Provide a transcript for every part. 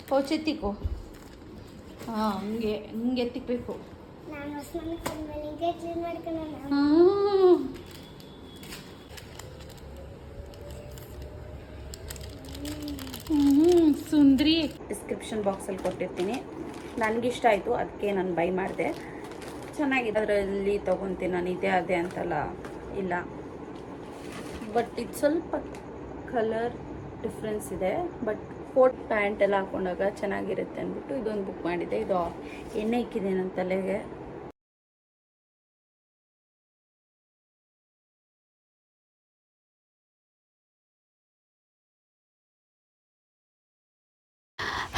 Pouch ಎತ್ತಿಕೋ. ಹಾಂ, ಹಿಂಗೆ ಎತ್ತಿಕ್ಬೇಕು. ಸುಂದ್ರಿ. Description ಬಾಕ್ಸಲ್ಲಿ ಕೊಟ್ಟಿರ್ತೀನಿ. ನನಗಿಷ್ಟ ಆಯಿತು, ಅದಕ್ಕೆ ನಾನು ಬೈ ಮಾಡಿದೆ. ಚೆನ್ನಾಗಿದೆ. ಅದರಲ್ಲಿ ತೊಗೊತೀನಿ ನಾನು, ಇದೇ ಅದೇ ಅಂತಲ್ಲ ಇಲ್ಲ, ಬಟ್ ಇದು ಸ್ವಲ್ಪ ಕಲರ್ ಡಿಫ್ರೆನ್ಸ್ ಇದೆ. ಬಟ್ ಕೋಟ್ ಪ್ಯಾಂಟ್ ಎಲ್ಲ ಹಾಕೊಂಡಾಗ ಚೆನ್ನಾಗಿರುತ್ತೆ ಅಂದ್ಬಿಟ್ಟು ಇದೊಂದು ಬುಕ್ ಮಾಡಿದೆ. ಇದು ಎಣ್ಣೆ ಇಕ್ಕಿದೆ ನನ್ನ ತಲೆಗೆ.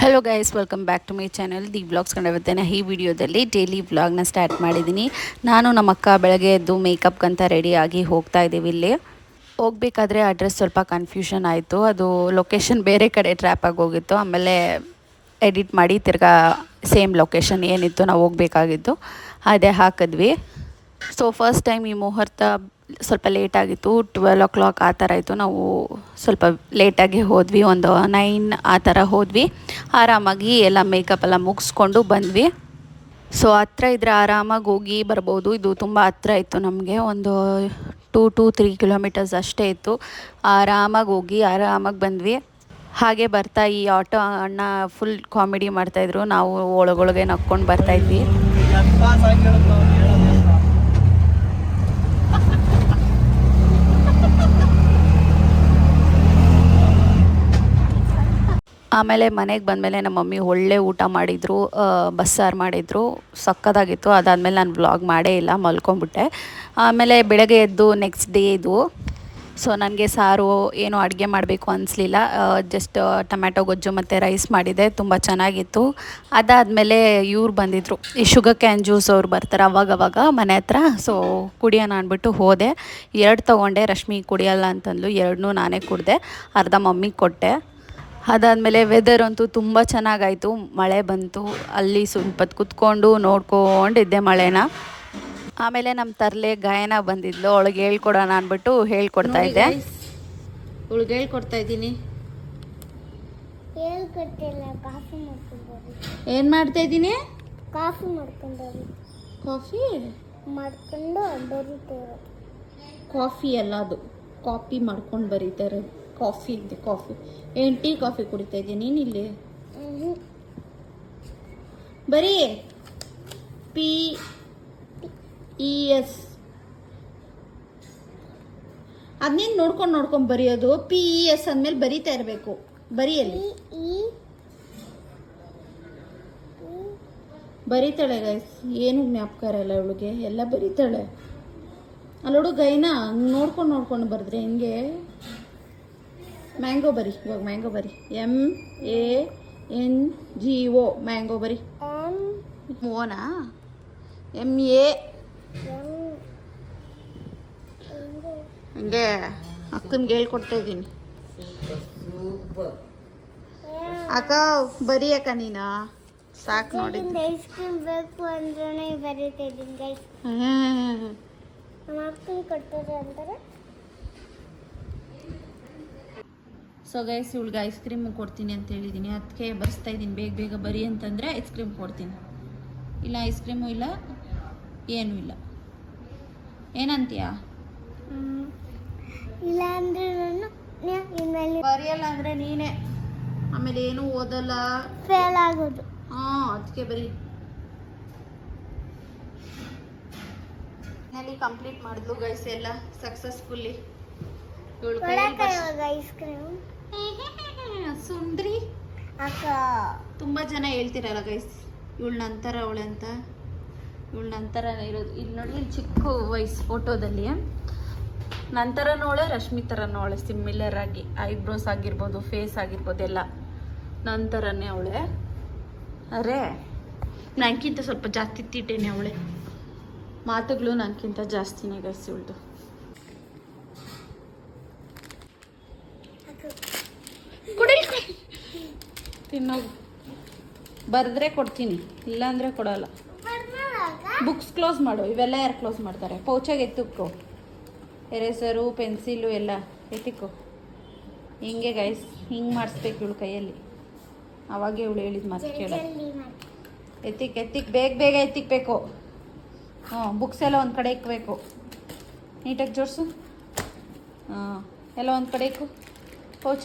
Hello guys, welcome back to my channel the vlogs. ಕಂಡಿರ್ತೇನೆ. ಈ ವಿಡಿಯೋದಲ್ಲಿ ಡೈಲಿ ವ್ಲಾಗ್ನ ಸ್ಟಾರ್ಟ್ ಮಾಡಿದ್ದೀನಿ. ನಾನು ನಮ್ಮ ಅಕ್ಕ ಬೆಳಗ್ಗೆ ಎದ್ದು ಮೇಕಪ್ಗಂತ ರೆಡಿಯಾಗಿ ಹೋಗ್ತಾ ಇದ್ದೀವಿ. ಇಲ್ಲಿ ಹೋಗಬೇಕಾದ್ರೆ ಅಡ್ರೆಸ್ ಸ್ವಲ್ಪ ಕನ್ಫ್ಯೂಷನ್ ಆಯಿತು. ಅದು ಲೊಕೇಶನ್ ಬೇರೆ ಕಡೆ ಟ್ರ್ಯಾಪ್ ಆಗಿ ಹೋಗಿತ್ತು. ಆಮೇಲೆ ಎಡಿಟ್ ಮಾಡಿ ತಿರ್ಗಾ ಸೇಮ್ ಲೊಕೇಶನ್ ಏನಿತ್ತು ನಾವು ಹೋಗಬೇಕಾಗಿತ್ತು ಅದೇ ಹಾಕಿದ್ವಿ. ಸೊ ಫಸ್ಟ್ ಟೈಮ್ ಈ ಮುಹೂರ್ತ ಸ್ವಲ್ಪ ಲೇಟಾಗಿತ್ತು. 12 o'clock ಆ ಥರ ಆಯಿತು. ನಾವು ಸ್ವಲ್ಪ ಲೇಟಾಗಿ ಹೋದ್ವಿ, ಒಂದು 9 ಆ ಥರ ಹೋದ್ವಿ. ಆರಾಮಾಗಿ ಎಲ್ಲ ಮೇಕಪ್ ಎಲ್ಲ ಮುಗಿಸ್ಕೊಂಡು ಬಂದ್ವಿ. ಸೊ ಹತ್ರ ಇದ್ದರೆ ಆರಾಮಾಗಿ ಹೋಗಿ ಬರ್ಬೋದು. ಇದು ತುಂಬ ಹತ್ರ ಇತ್ತು ನಮಗೆ, ಒಂದು 2 to 3 kilometers ಅಷ್ಟೇ ಇತ್ತು. ಆರಾಮಾಗಿ ಹೋಗಿ ಆರಾಮಾಗಿ ಬಂದ್ವಿ. ಹಾಗೆ ಬರ್ತಾ ಈ ಆಟೋ ಅಣ್ಣ ಫುಲ್ ಕಾಮಿಡಿ ಮಾಡ್ತಾಯಿದ್ರು. ನಾವು ಒಳಗೊಳಗೆ ನಕ್ಕೊಂಡು ಬರ್ತಾಯಿದ್ವಿ. ಆಮೇಲೆ ಮನೆಗೆ ಬಂದಮೇಲೆ ನಮ್ಮ ಮಮ್ಮಿ ಒಳ್ಳೆ ಊಟ ಮಾಡಿದರು, ಬಸ್ಸಾರು ಮಾಡಿದರು, ಸಕ್ಕತ್ತಾಗಿತ್ತು. ಅದಾದಮೇಲೆ ನಾನು ವ್ಲಾಗ್ ಮಾಡೇ ಇಲ್ಲ, ಮಲ್ಕೊಂಬಿಟ್ಟೆ. ಆಮೇಲೆ ಬೆಳಗ್ಗೆ ಎದ್ದು ನೆಕ್ಸ್ಟ್ ಡೇ ಇದು. ಸೊ ನನಗೆ ಸಾರು ಏನೋ ಅಡುಗೆ ಮಾಡಬೇಕು ಅನಿಸ್ಲಿಲ್ಲ. ಜಸ್ಟ್ ಟೊಮ್ಯಾಟೊ ಗೊಜ್ಜು ಮತ್ತು ರೈಸ್ ಮಾಡಿದೆ, ತುಂಬ ಚೆನ್ನಾಗಿತ್ತು. ಅದಾದಮೇಲೆ ಇವ್ರು ಬಂದಿದ್ದರು, ಈ ಶುಗರ್ ಕ್ಯಾನ್ ಜ್ಯೂಸ್ ಅವ್ರು ಬರ್ತಾರೆ ಅವಾಗವಾಗ ಮನೆ ಹತ್ರ. ಸೊ ಕುಡಿಯೋಣ ಅಂದ್ಬಿಟ್ಟು ಹೋದೆ. 2 ತೊಗೊಂಡೆ. ರಶ್ಮಿ ಕುಡಿಯಲ್ಲ ಅಂತಂದ್ಲು, 2 ನಾನೇ ಕುಡಿದೆ, ಅರ್ಧ ಮಮ್ಮಿಗೆ ಕೊಟ್ಟೆ. ಅದಾದಮೇಲೆ ವೆದರ್ ಅಂತೂ ತುಂಬ ಚೆನ್ನಾಗಾಯಿತು. ಮಳೆ ಬಂತು. ಅಲ್ಲಿ ಸ್ವಲ್ಪ ಕುತ್ಕೊಂಡು ನೋಡ್ಕೊಂಡಿದ್ದೆ ಮಳೆನ. ಆಮೇಲೆ ನಮ್ಮ ತರಲೆ ಗಾಯನ ಬಂದಿದ್ಲು, ಅವಳಿಗೆ ಹೇಳ್ಕೊಡೋಣ ಅಂದ್ಬಿಟ್ಟು ಹೇಳ್ಕೊಡ್ತಾ ಇದ್ದೆ. ಅವಳಿಗೆ ಹೇಳ್ಕೊಡ್ತಾ ಇದ್ದೀನಿ. ಏನು ಮಾಡ್ತಾ ಇದ್ದೀನಿ? ಕಾಫಿ ಮಾಡ್ಕೊಂಡು ಬರೀತಾರೆ. ಕಾಫಿ ಅಲ್ಲ ಅದು, ಕಾಪಿ ಮಾಡ್ಕೊಂಡು ಬರೀತಾರೆ. ಕಾಫಿ ಇದೆ, ಕಾಫಿ. ಏನು ಟೀ ಕಾಫಿ ಕುಡಿತಾ ಇದ್ದೀನಿ ನೀನು? ಇಲ್ಲಿ ಬರೀ PES ಅದನ್ನೇನು ನೋಡ್ಕೊಂಡು ಬರೆಯೋದು. PES ಅಂದಮೇಲೆ ಬರೀತಾ ಇರಬೇಕು. ಬರೀಯಲ್ಲಿ ಬರೀತಾಳೆ ಗೈಸ್. ಏನು ಜ್ಞಾಪಕ ಇರಲ್ಲ ಅವಳಿಗೆ, ಎಲ್ಲ ಬರೀತಾಳೆ. ಅಲ್ಲೋಡು ಗೈನ ನೋಡ್ಕೊಂಡು ಬರೆದ್ರೆ ಹೆಂಗೆ? ಮ್ಯಾಂಗೋ ಬರಿ, ಇವಾಗ ಮ್ಯಾಂಗೋ ಬರಿ. MANGO ಮ್ಯಾಂಗೋ ಬರಿ. ಓನಾ? MA ಹಂಗೆ ಅಕ್ಕನಿಗೆ ಹೇಳ್ಕೊಡ್ತಾ ಇದ್ದೀನಿ. ಅಕ್ಕ ಬರೀ ಅಕ್ಕ ನೀನು ಸಾಕು ನೋಡಿ. ಐಸ್ ಕ್ರೀಮ್ ಬೇಕು ಅಂದ್ರೆ ಬರೀತಾ ಇದ್ದೀನಿ ಗೈಸ್. ನಮ್ಮ ಅಕ್ಕನ ಕೊಡ್ತಾರೆ ಅಂತಾರೆ. ಸೊ ಗೈಸ್, ಇವಳಿಗೆ ಐಸ್ ಕ್ರೀಮ್ ಕೊಡ್ತೀನಿ ಅಂತ ಹೇಳಿದ್ದೀನಿ, ಅದಕ್ಕೆ ಬರ್ಸ್ತಾ ಇದ್ದೀನಿ. ಬೇಗ ಬರಿ ಅಂತಂದರೆ ಐಸ್ ಕ್ರೀಮ್ ಕೊಡ್ತೀನಿ. ಇಲ್ಲ ಐಸ್ ಕ್ರೀಮು ಇಲ್ಲ, ಏನೂ ಇಲ್ಲ. ಏನಂತೀಯಾ? ಇಲ್ಲ ಅಂದರೆ ನಾನು ಬರೆಯಲ್ಲ ಅಂದರೆ ನೀನೇ ಆಮೇಲೆ ಏನೂ ಓದಲ್ಲ, ಫೇಲ್ ಆಗೋದು. ಹಾಂ, ಅದಕ್ಕೆ ಬರೀ. ಕಂಪ್ಲೀಟ್ ಮಾಡಿದ್ಲು ಗೈಸ್ ಎಲ್ಲ ಸಕ್ಸಸ್ಫುಲ್ಲಿ. ಐಸ್ ಕ್ರೀಮ್ ಸುಂದ್ರಿ ಅಕ್ಕ. ತುಂಬ ಜನ ಹೇಳ್ತಿರಲ್ಲ ಗೈಸ್, ಇವಳ ನಂತರ ಅವಳೆ ಅಂತ. ಇವಳ ನಂತರ ಇರೋದು ಇಲ್ಲಿ ನೋಡಿ, ಇಲ್ಲಿ ಚಿಕ್ಕ ವಯಸ್ಸು ಫೋಟೋದಲ್ಲಿ ನಂತರನೂ ಅವಳೆ, ರಶ್ಮಿ ಥರನೂ ಅವಳೆ, ಸಿಮಿಲರ್ ಆಗಿ. ಐಬ್ರೋಸ್ ಆಗಿರ್ಬೋದು, ಫೇಸ್ ಆಗಿರ್ಬೋದು, ಎಲ್ಲ ನಂತರನೇ ಅವಳೆ. ಅರೆ ನನಗಿಂತ ಸ್ವಲ್ಪ ಜಾಸ್ತಿ ತೀಟೇನೆ ಅವಳೆ. ಮಾತುಗಳು ನನಗಿಂತ ಜಾಸ್ತಿನೇ ಗೈಸ್ ಇವಳ್ದು. ತಿನ್ನೋದು ಬರೆದ್ರೆ ಕೊಡ್ತೀನಿ, ಇಲ್ಲಾಂದರೆ ಕೊಡಲ್ಲ. ಬುಕ್ಸ್ ಕ್ಲೋಸ್ ಮಾಡು. ಇವೆಲ್ಲ ಯಾರು ಕ್ಲೋಸ್ ಮಾಡ್ತಾರೆ? ಪೌಚಾಗೆ ಎತ್ತಿಕ್ಕೋ. ಎರೇಸರು, ಪೆನ್ಸಿಲು ಎಲ್ಲ ಎತ್ತಿಕ್ಕೋ. ಹಿಂಗೆ ಗೈಸ್, ಹಿಂಗೆ ಮಾಡಿಸ್ಬೇಕು ಇವಳು ಕೈಯಲ್ಲಿ. ಅವಾಗೆ ಇವಳು ಹೇಳಿದ ಮಾತು ಕೇಳ. ಜಲ್ದಿ ಮಾಡಿ. ಎತ್ತಿಕ್ ಬೇಗ ಎತ್ತಿಕ್ಬೇಕು. ಬುಕ್ಸ್ ಎಲ್ಲ ಒಂದು ಕಡೆ ಇಕ್ಬೇಕು. ನೀಟಾಗಿ ಜೋಡಿಸು. ಎಲ್ಲ ಒಂದು ಕಡೆ ಇಕ್ಕು.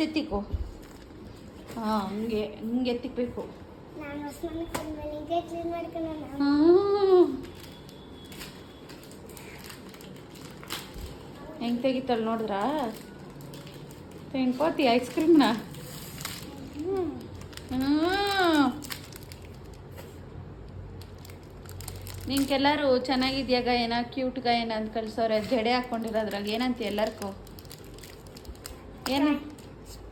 ಎತ್ತಿಕ್ಕು. ಹಂಗೆ ಎತ್ತಿಕ್ಬೇಕು. ನಾನು ಹೊಸ ಮನೆ ಬಂದ್ಮೇಲೆ ಹಿಂಗೆ ಕ್ಲೀನ್ ಮಾಡ್ಕೊಳ್ಳೋಣ. ಹೆಂಗೆ ತೆಗಿತಾಳೆ ನೋಡಿದ್ರಾ? ತೆಂಗ್ಕೋತಿ ಐಸ್ ಕ್ರೀಮ್ನ. ನಿಂಗೆಲ್ಲರೂ ಚೆನ್ನಾಗಿದ್ಯಾ ಗಾಯನ, ಕ್ಯೂಟ್ ಗಾಯನ ಅಂತ ಕಳ್ಸೋರೆ. ಜಡೆ ಹಾಕ್ಕೊಂಡಿರೋದ್ರಾಗ ಏನಂತ ಎಲ್ಲರಿಗೂ ಏನು?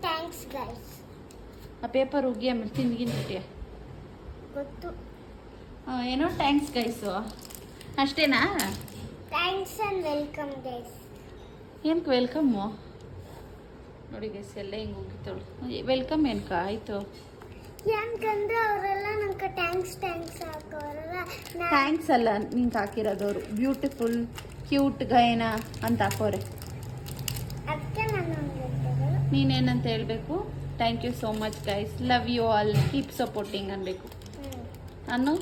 Thanks guys. ಆ ಪೇಪರ್ ಉಗ್ಗಿ ಆಮೇಲೆ ತಿಂದ್ಗಿನ್ಬಿಟ್ಟಿಯ. ಗೊತ್ತು. ಏನೋ ಥ್ಯಾಂಕ್ಸ್ ಗೈಸು ಅಷ್ಟೇನಾ? Thanks and welcome guys. ಏನಕ್ಕೆ ವೆಲ್ಕಮ್ಮು? ನೋಡಿ ಗೈಸ್ ಎಲ್ಲ ಹಿಂಗೆ ಹೋಗಿತ್ತವಳು. ವೆಲ್ಕಮ್ ಏನಕ್ಕ ಆಯಿತು? ಯಾಕಂದ್ರೆ ಅವರೆಲ್ಲ ನಂಗೆ ಥ್ಯಾಂಕ್ಸ್ ಹಾಕೋರಲ್ಲ. ಥ್ಯಾಂಕ್ಸ್ ಅಲ್ಲ ನಿಂಗೆ ಹಾಕಿರೋದವರು. ಬ್ಯೂಟಿಫುಲ್ ಕ್ಯೂಟ್ ಗಾಯನ ಅಂತ ಹಾಕೋರೆ. ಅದಕ್ಕೆ ನಾನು ಹೇಳ್ತಿದ್ದೆ. ನೀನೇನಂತ ಹೇಳಬೇಕು? Thank you so much guys, love you all, keep supporting ಅನ್ಬೇಕು. ಅನ್ನು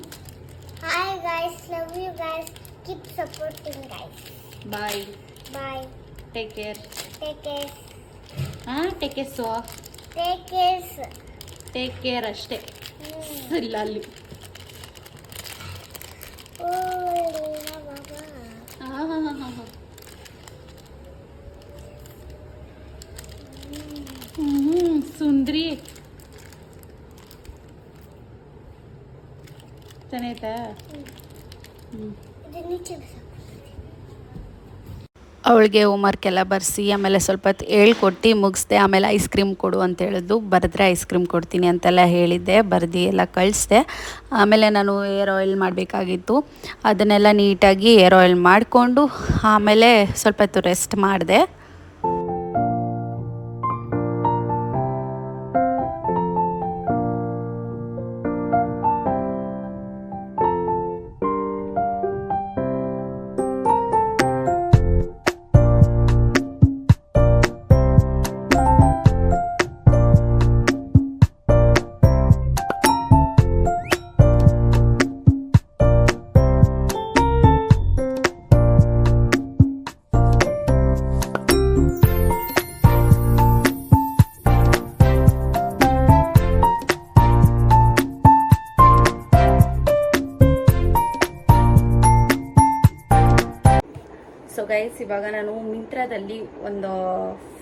hi guys, love you guys, keep supporting guys. Bye bye. Take care. Take care. Take care. So take cares. Take care ಅಷ್ಟೇ. ಇಲ್ಲ ಅಲ್ಲಿ ಸುಂದ್ರಿ ಚೆನ್ನಾಯ್ತಾ? ಅವಳಿಗೆ homework ಎಲ್ಲ ಬರೆಸಿ ಆಮೇಲೆ ಸ್ವಲ್ಪ ಹೊತ್ತು ಹೇಳ್ಕೊಟ್ಟು ಮುಗಿಸ್ದೆ. ಆಮೇಲೆ ಐಸ್ ಕ್ರೀಮ್ ಕೊಡು ಅಂತ ಹೇಳಿದ್ದು. ಬರೆದ್ರೆ ಐಸ್ ಕ್ರೀಮ್ ಕೊಡ್ತೀನಿ ಅಂತೆಲ್ಲ ಹೇಳಿದ್ದೆ. ಬರೆದು ಎಲ್ಲ ಕಳಿಸ್ದೆ. ಆಮೇಲೆ ನಾನು ಏರ್ ಆಯಿಲ್ ಮಾಡಬೇಕಾಗಿತ್ತು. ಅದನ್ನೆಲ್ಲ ನೀಟಾಗಿ ಏರ್ ಆಯಿಲ್ ಮಾಡಿಕೊಂಡು ಆಮೇಲೆ ಸ್ವಲ್ಪ ಹೊತ್ತು ರೆಸ್ಟ್ ಮಾಡಿದೆ. ಸೊ ಗೈಸ್, ಇವಾಗ ನಾನು ಮಿಂತ್ರಾದಲ್ಲಿ ಒಂದು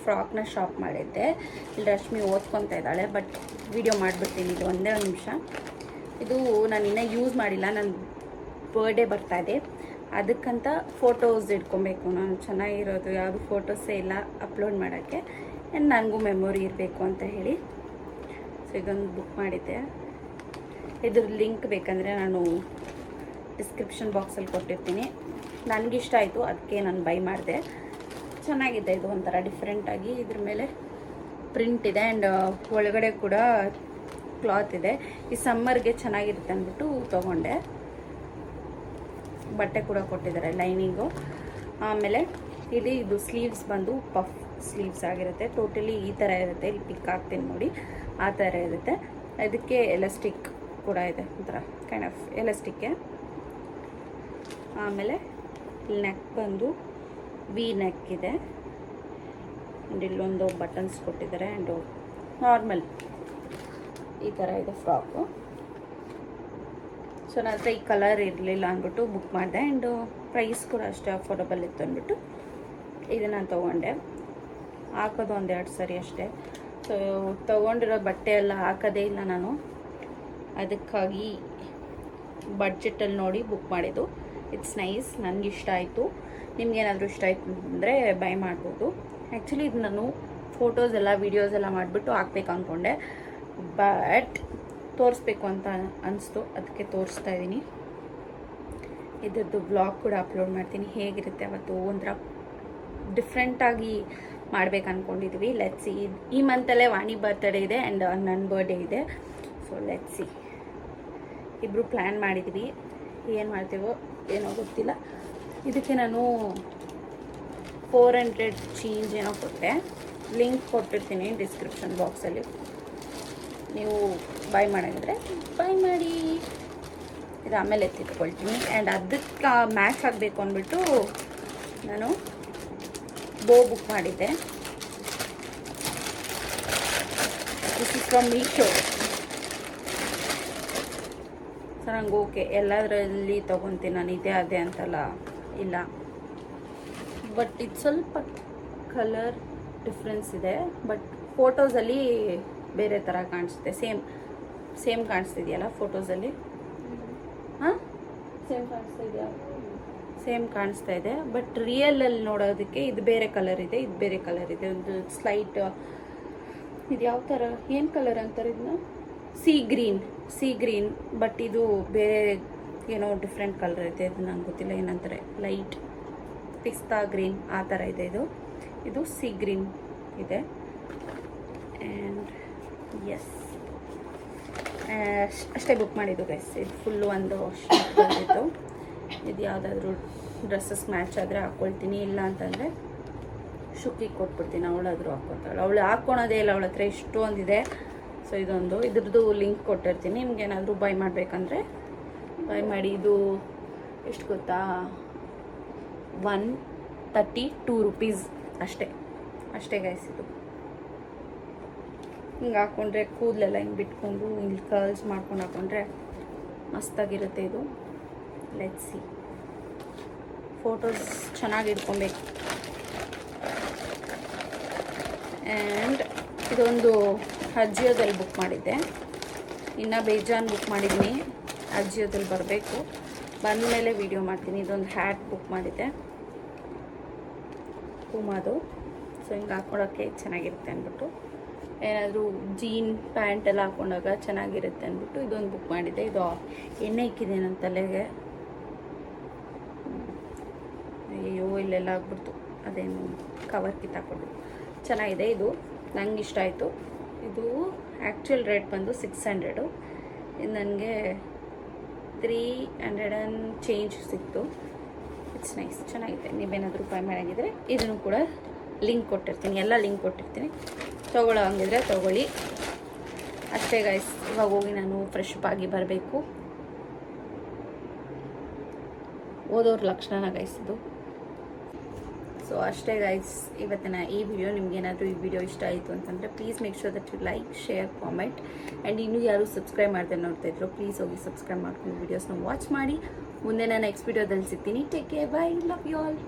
ಫ್ರಾಕ್ನ ಶಾಪ್ ಮಾಡಿದ್ದೆ. ಇಲ್ಲಿ ರಶ್ಮಿ ಓದ್ಕೊತಾ ಇದ್ದಾಳೆ, ಬಟ್ ವಿಡಿಯೋ ಮಾಡಿಬಿಡ್ತೀನಿ. ಇದು ಒಂದೇ ಒಂದು ನಿಮಿಷ. ಇದು ನಾನು ಇನ್ನೂ ಯೂಸ್ ಮಾಡಿಲ್ಲ. ನನ್ನ ಬರ್ಡೇ ಬರ್ತಾ ಇದೆ, ಅದಕ್ಕಂತ ಫೋಟೋಸ್ ಇಟ್ಕೊಬೇಕು ನಾನು. ಚೆನ್ನಾಗಿರೋದು ಯಾವುದು ಫೋಟೋಸೇ ಇಲ್ಲ ಅಪ್ಲೋಡ್ ಮಾಡೋಕ್ಕೆ. ನನಗೂ ಮೆಮೊರಿ ಇರಬೇಕು ಅಂತ ಹೇಳಿ ಸೊ ಇದೊಂದು ಬುಕ್ ಮಾಡಿದ್ದೆ. ಇದ್ರ ಲಿಂಕ್ ಬೇಕಂದರೆ ನಾನು ಡಿಸ್ಕ್ರಿಪ್ಷನ್ ಬಾಕ್ಸಲ್ಲಿ ಕೊಟ್ಟಿರ್ತೀನಿ. ನನಗಿಷ್ಟ ಆಯಿತು, ಅದಕ್ಕೆ ನಾನು ಬೈ ಮಾಡಿದೆ. ಚೆನ್ನಾಗಿದೆ. ಇದು ಒಂಥರ ಡಿಫ್ರೆಂಟಾಗಿ ಇದ್ರ ಮೇಲೆ ಪ್ರಿಂಟ್ ಇದೆ ಆ್ಯಂಡ್ ಒಳಗಡೆ ಕೂಡ ಕ್ಲಾತ್ ಇದೆ. ಈ ಸಮ್ಮರ್ಗೆ ಚೆನ್ನಾಗಿರುತ್ತೆ ಅಂದ್ಬಿಟ್ಟು ತೊಗೊಂಡೆ. ಬಟ್ಟೆ ಕೂಡ ಕೊಟ್ಟಿದ್ದಾರೆ, ಲೈನಿಂಗು. ಆಮೇಲೆ ಇದು ಸ್ಲೀವ್ಸ್ ಬಂದು ಪಫ್ ಸ್ಲೀವ್ಸ್ ಆಗಿರುತ್ತೆ. ಟೋಟಲಿ ಈ ಥರ ಇರುತ್ತೆ. ಇಲ್ಲಿ ಪಿಕ್ ಹಾಕ್ತೀನಿ ನೋಡಿ, ಆ ಥರ ಇರುತ್ತೆ. ಇದಕ್ಕೆ ಎಲಾಸ್ಟಿಕ್ ಕೂಡ ಇದೆ, ಒಂಥರ ಕೈಂಡ್ ಆಫ್ ಎಲಾಸ್ಟಿಕ್ಕೆ. ಆಮೇಲೆ ನೆಕ್ ಬಂದು ವಿ ನೆಕ್ ಇದೆ. ಆ್ಯಂಡ್ ಇಲ್ಲೊಂದು ಬಟನ್ಸ್ ಕೊಟ್ಟಿದ್ದಾರೆ. ಆ್ಯಂಡು ನಾರ್ಮಲ್ ಈ ಥರ ಇದೆ ಫ್ರಾಕು. ಸೊ ನನ್ನ ಹತ್ರ ಈ ಕಲರ್ ಇರಲಿಲ್ಲ ಅಂದ್ಬಿಟ್ಟು ಬುಕ್ ಮಾಡಿದೆ. ಆ್ಯಂಡು ಪ್ರೈಸ್ ಕೂಡ ಅಷ್ಟೇ ಅಫೋರ್ಡಬಲ್ ಇತ್ತು ಅಂದ್ಬಿಟ್ಟು ಇದನ್ನು ತೊಗೊಂಡೆ. ಹಾಕೋದು ಒಂದೆರಡು ಸರಿ ಅಷ್ಟೇ. ಸೊ ತೊಗೊಂಡಿರೋ ಬಟ್ಟೆ ಎಲ್ಲ ಹಾಕೋದೇ ಇಲ್ಲ ನಾನು. ಅದಕ್ಕಾಗಿ ಬಡ್ಜೆಟಲ್ಲಿ ನೋಡಿ ಬುಕ್ ಮಾಡಿದ್ದು. ಇಟ್ಸ್ ನೈಸ್, ನನಗೆ ಇಷ್ಟ ಆಯಿತು. ನಿಮ್ಗೇನಾದರೂ ಇಷ್ಟ ಆಯಿತು ಅಂದರೆ ಬೈ ಮಾಡ್ಬೋದು. ಆ್ಯಕ್ಚುಲಿ ಇದು ನಾನು ಫೋಟೋಸ್ ಎಲ್ಲ ವೀಡಿಯೋಸ್ ಎಲ್ಲ ಮಾಡಿಬಿಟ್ಟು ಹಾಕ್ಬೇಕು ಅಂದ್ಕೊಂಡೆ, ಬಟ್ ತೋರಿಸ್ಬೇಕು ಅಂತ ಅನಿಸ್ತು, ಅದಕ್ಕೆ ತೋರಿಸ್ತಾ ಇದ್ದೀನಿ. ಇದ್ರದ್ದು ಬ್ಲಾಗ್ ಕೂಡ ಅಪ್ಲೋಡ್ ಮಾಡ್ತೀನಿ. ಹೇಗಿರುತ್ತೆ ಅವತ್ತು ಒಂಥರ ಡಿಫ್ರೆಂಟಾಗಿ ಮಾಡ್ಬೇಕು ಅಂದ್ಕೊಂಡಿದ್ವಿ. Let's see. ಈ ಮಂತಲ್ಲೇ ವಾಣಿ ಬರ್ತ್ಡೇ ಇದೆ ಆ್ಯಂಡ್ ನನ್ನ ಬರ್ಡೇ ಇದೆ. So let's see. ಇಬ್ಬರು ಪ್ಲ್ಯಾನ್ ಮಾಡಿದ್ವಿ. ಏನು ಮಾಡ್ತೀವೋ ಏನೋ ಗೊತ್ತಿಲ್ಲ. ಇದಕ್ಕೆ ನಾನು 400 ಚೇಂಜ್ ಏನೋ ಕೊಟ್ಟೆ. ಲಿಂಕ್ ಕೊಟ್ಟಿರ್ತೀನಿ ಡಿಸ್ಕ್ರಿಪ್ಷನ್ ಬಾಕ್ಸಲ್ಲಿ. ನೀವು ಬಾಯ್ ಮಾಡಿದ್ರೆ ಬಾಯ್ ಮಾಡಿ. ಇದು ಆಮೇಲೆ ಎತ್ತಿಟ್ಕೊಳ್ತೀನಿ. ಆ್ಯಂಡ್ ಅದಕ್ಕೆ ಮ್ಯಾಚ್ ಆಗಬೇಕು ಅಂದ್ಬಿಟ್ಟು ನಾನು ಬೋ ಬುಕ್ ಮಾಡಿದ್ದೆ. This is from Meesho. So ನಂಗೆ ಓಕೆ, ಎಲ್ಲದರಲ್ಲಿ ತೊಗೊತೀನಿ ನಾನು, ಇದೇ ಅದೇ ಅಂತಲ್ಲ ಇಲ್ಲ. ಬಟ್ ಇದು ಸ್ವಲ್ಪ ಕಲರ್ ಡಿಫ್ರೆನ್ಸ್ ಇದೆ. ಬಟ್ ಫೋಟೋಸಲ್ಲಿ ಬೇರೆ ಥರ ಕಾಣಿಸುತ್ತೆ. ಸೇಮ್ ಕಾಣಿಸ್ತಿದೆಯಲ್ಲ ಫೋಟೋಸಲ್ಲಿ? ಹಾಂ, ಸೇಮ್ ಕಾಣಿಸ್ತಾ ಇದೆಯಾ? ಸೇಮ್ ಕಾಣಿಸ್ತಾ ಇದೆ. ಬಟ್ ರಿಯಲಲ್ಲಿ ನೋಡೋದಕ್ಕೆ ಇದು ಬೇರೆ ಕಲರ್ ಇದೆ, ಇದು ಬೇರೆ ಕಲರ್ ಇದೆ. ಒಂದು ಸ್ಲೈಟ್, ಇದು ಯಾವ ಥರ, ಏನು ಕಲರ್ ಅಂತಾರೆ ಇದನ್ನ? C green. ಬಟ್ ಇದು ಬೇರೆ ಏನೋ ಡಿಫ್ರೆಂಟ್ ಕಲರ್ ಇದೆ. ಇದು ನಂಗೆ ಗೊತ್ತಿಲ್ಲ ಏನಂತಾರೆ, ಲೈಟ್ ಪಿಸ್ತಾ ಗ್ರೀನ್ ಆ ಥರ ಇದೆ. ಇದು ಸಿ ಗ್ರೀನ್ ಇದೆ. ಆ್ಯಂಡ್ ಎಸ್, ಅಷ್ಟೇ ಬುಕ್ ಮಾಡಿದ್ದು ಗೈಸ್. ಇದು ಫುಲ್ಲು ಒಂದು ಶಾರ್ಟ್ ಬಂದಿತ್ತು. ಇದು ಯಾವುದಾದ್ರೂ ಡ್ರೆಸ್ಸಸ್ ಮ್ಯಾಚ್ ಆದರೆ ಹಾಕ್ಕೊಳ್ತೀನಿ, ಇಲ್ಲ ಅಂತಂದರೆ ಶುಕ್ಕಿಗೆ ಕೊಟ್ಬಿಡ್ತೀನಿ, ಅವಳಾದರೂ ಹಾಕ್ಕೊತಾಳೆ. ಅವಳು ಹಾಕ್ಕೊಳೋದೇ ಇಲ್ಲ, ಅವಳ ಹತ್ರ ಇಷ್ಟೊಂದಿದೆ. ಸೊ ಇದ್ರದ್ದು ಲಿಂಕ್ ಕೊಟ್ಟಿರ್ತೀನಿ. ನಿಮ್ಗೇನಾದರೂ ಬೈ ಮಾಡಬೇಕಂದ್ರೆ ಬೈ ಮಾಡಿ. ಇದು ಎಷ್ಟು ಗೊತ್ತಾ, 132 ರೂಪೀಸ್ ಅಷ್ಟೇ ಗೈಸ್. ಇದು ಹಿಂಗೆ ಹಾಕ್ಕೊಂಡ್ರೆ ಕೂದಲೆಲ್ಲ ಹಿಂಗೆ ಬಿಟ್ಕೊಂಡು ಹಿಂಗೆ ಕರ್ಲ್ಸ್ ಮಾಡ್ಕೊಂಡು ಹಾಕ್ಕೊಂಡ್ರೆ ಮಸ್ತಾಗಿರುತ್ತೆ ಇದು. Let's see. ಫೋಟೋಸ್ ಚೆನ್ನಾಗಿ ಇಟ್ಕೊಬೇಕು. ಆ್ಯಂಡ್ ಇದೊಂದು ಅಜಿಯೋದಲ್ಲಿ ಬುಕ್ ಮಾಡಿದ್ದೆ. ಇನ್ನು ಬೇಜಾನ್ ಬುಕ್ ಮಾಡಿದ್ದೀನಿ, ಅಜಿಯೋದಲ್ಲಿ ಬರಬೇಕು. ಬಂದಮೇಲೆ ವೀಡಿಯೋ ಮಾಡ್ತೀನಿ. ಇದೊಂದು ಹ್ಯಾಟ್ ಬುಕ್ ಮಾಡಿದ್ದೆ, ಪೂಮಾದು. ಸೊ ಹಿಂಗೆ ಹಾಕ್ಕೊಳೋಕ್ಕೆ ಚೆನ್ನಾಗಿರುತ್ತೆ ಅಂದ್ಬಿಟ್ಟು, ಏನಾದರೂ ಜೀನ್ ಪ್ಯಾಂಟ್ ಎಲ್ಲ ಹಾಕ್ಕೊಂಡಾಗ ಚೆನ್ನಾಗಿರುತ್ತೆ ಅಂದ್ಬಿಟ್ಟು ಇದೊಂದು ಬುಕ್ ಮಾಡಿದ್ದೆ. ಇದು ಎಣ್ಣೆ ಇಕ್ಕಿದೆ ನನ್ನ ತಲೆಗೆ. ಅಯ್ಯೋ, ಇಲ್ಲೆಲ್ಲ ಆಗ್ಬಿಡ್ತು, ಅದೇನು ಕವರ್ ಕಿತ್ತಾಕೊಂಡು. ಚೆನ್ನಾಗಿದೆ ಇದು, ನಂಗೆ ಇಷ್ಟ ಆಯಿತು. ಇದು ಆ್ಯಕ್ಚುಯಲ್ ರೇಟ್ ಬಂದು 600. ಇದು ನನಗೆ 300 ಆ್ಯಂಡ್ ಚೇಂಜ್ ಸಿಕ್ತು. ಇಟ್ಸ್ ನೈಸ್, ಚೆನ್ನಾಗಿದೆ. ನೀವೇನಾದರೂ ಬೈ ಮಾಡಾಗಿದ್ರೆ ಇದನ್ನು ಕೂಡ ಲಿಂಕ್ ಕೊಟ್ಟಿರ್ತೀನಿ, ಎಲ್ಲ ಲಿಂಕ್ ಕೊಟ್ಟಿರ್ತೀನಿ. ತೊಗೊಳ್ಳೋ ಹಂಗಿದ್ರೆ ತೊಗೊಳ್ಳಿ. ಅಷ್ಟೇ ಗೈಸ್. ಇವಾಗ ಹೋಗಿ ನಾನು ಫ್ರೆಶ್ ಅಪ್ ಆಗಿ ಬರಬೇಕು. ಓದೋರ ಲಕ್ಷಣ ಗೈಸ್ ಇದು. ಸೊ ಅಷ್ಟೇ ಗೈಸ್ ಇವತ್ತಿನ ಈ ವಿಡಿಯೋ. ನಿಮ್ಗೇನಾದರೂ ಈ ವಿಡಿಯೋ ಇಷ್ಟ ಆಯಿತು ಅಂತಂದರೆ please make sure that you like, share, comment. And ಇನ್ನೂ ಯಾರು ಸಬ್ಸ್ಕ್ರೈಬ್ ಮಾಡದೆ ನೋಡ್ತಾ ಇದ್ರು, ಪ್ಲೀಸ್ ಹೋಗಿ ಸಬ್ಸ್ಕ್ರೈಬ್ ಮಾಡ್ಕೊಂಡು ವೀಡಿಯೋಸ್ನ ವಾಚ್ ಮಾಡಿ. ಮುಂದೆ ನಾನು ನೆಕ್ಸ್ಟ್ ವಿಡಿಯೋದಲ್ಲಿ ಸಿಗ್ತೀನಿ. Take care, bye, love you all.